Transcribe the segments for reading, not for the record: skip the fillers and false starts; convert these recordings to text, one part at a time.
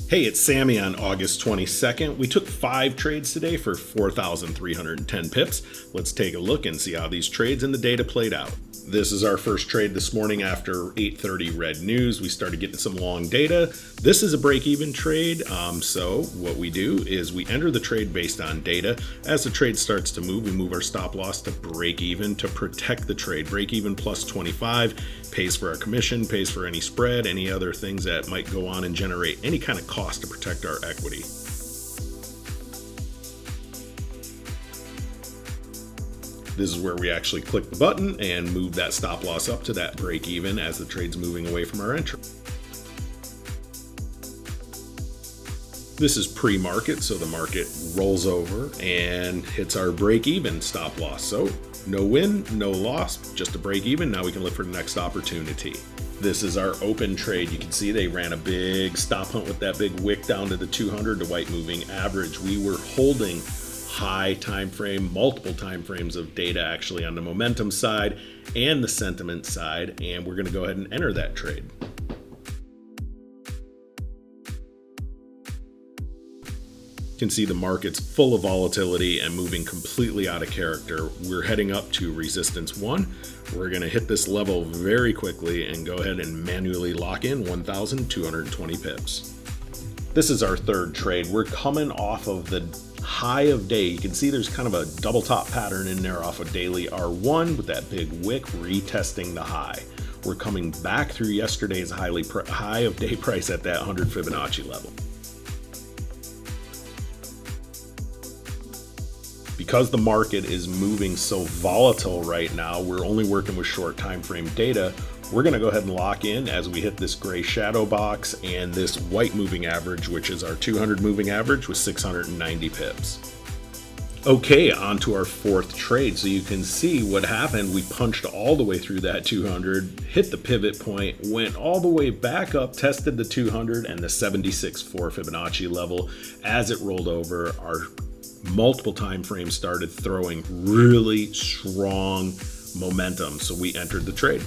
Hey, it's Sammy on August 22nd. We took 5 trades today for 4,310 pips. Let's take a look and see how these trades and the data played out. This is our first trade this morning after 8:30 red news. We started getting some long data. This is a break-even trade. So what we do is we enter the trade based on data. As the trade starts to move, we move our stop loss to break even to protect the trade. Break even plus 25 pays for our commission, pays for any spread, any other things that might go on and generate any kind of cost to protect our equity. This is where we actually click the button and move that stop loss up to that break even as the trade's moving away from our entry. This is pre-market, so the market rolls over and hits our break even stop loss. So no win, no loss, just a break even. Now we can look for the next opportunity. This is our open trade. You can see they ran a big stop hunt with that big wick down to the 200, the white moving average. We were holding high time frame, multiple time frames of data actually on the momentum side and the sentiment side, and we're going to go ahead and enter that trade. You can see the market's full of volatility and moving completely out of character. We're heading up to resistance 1. We're going to hit this level very quickly and go ahead and manually lock in 1,220 pips. This is our third trade. We're coming off of the high of day. You can see there's kind of a double top pattern in there off of daily R1 with that big wick retesting the high. We're coming back through yesterday's high of day price at that 100 Fibonacci level. Because the market is moving so volatile right now, we're only working with short time frame data. We're going to go ahead and lock in as we hit this gray shadow box and this white moving average, which is our 200 moving average with 690 pips. Okay, on to our fourth trade. So you can see what happened. We punched all the way through that 200, hit the pivot point, went all the way back up, tested the 200 and the 76.4 Fibonacci level. As it rolled over, our multiple time frames started throwing really strong momentum. So we entered the trade.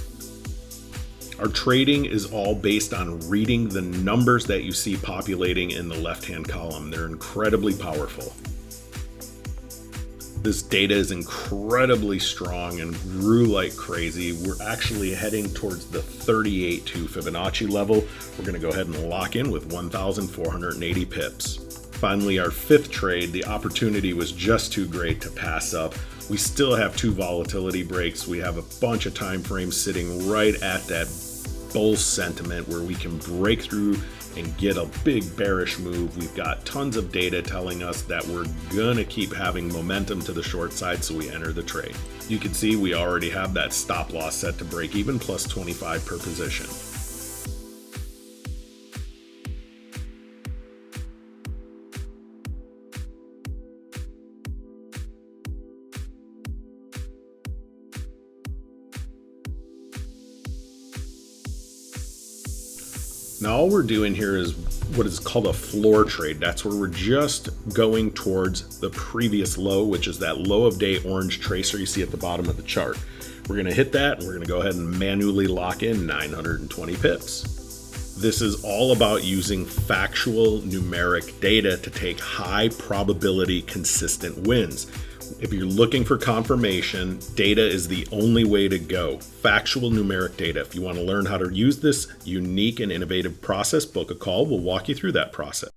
Our trading is all based on reading the numbers that you see populating in the left-hand column. They're incredibly powerful. This data is incredibly strong and grew like crazy. We're actually heading towards the 38.2 Fibonacci level. We're going to go ahead and lock in with 1,480 pips. Finally, our fifth trade, the opportunity was just too great to pass up. We still have 2 volatility breaks. We have a bunch of time frames sitting right at that bull sentiment where we can break through and get a big bearish move. We've got tons of data telling us that we're gonna keep having momentum to the short side, so we enter the trade. You can see we already have that stop loss set to break even plus 25 per position. Now all we're doing here is what is called a floor trade. That's where we're just going towards the previous low, which is that low of day orange tracer you see at the bottom of the chart. We're going to hit that and we're going to go ahead and manually lock in 920 pips. This is all about using factual numeric data to take high probability consistent wins. If you're looking for confirmation, data is the only way to go. Factual numeric data. If you want to learn how to use this unique and innovative process, book a call. We'll walk you through that process.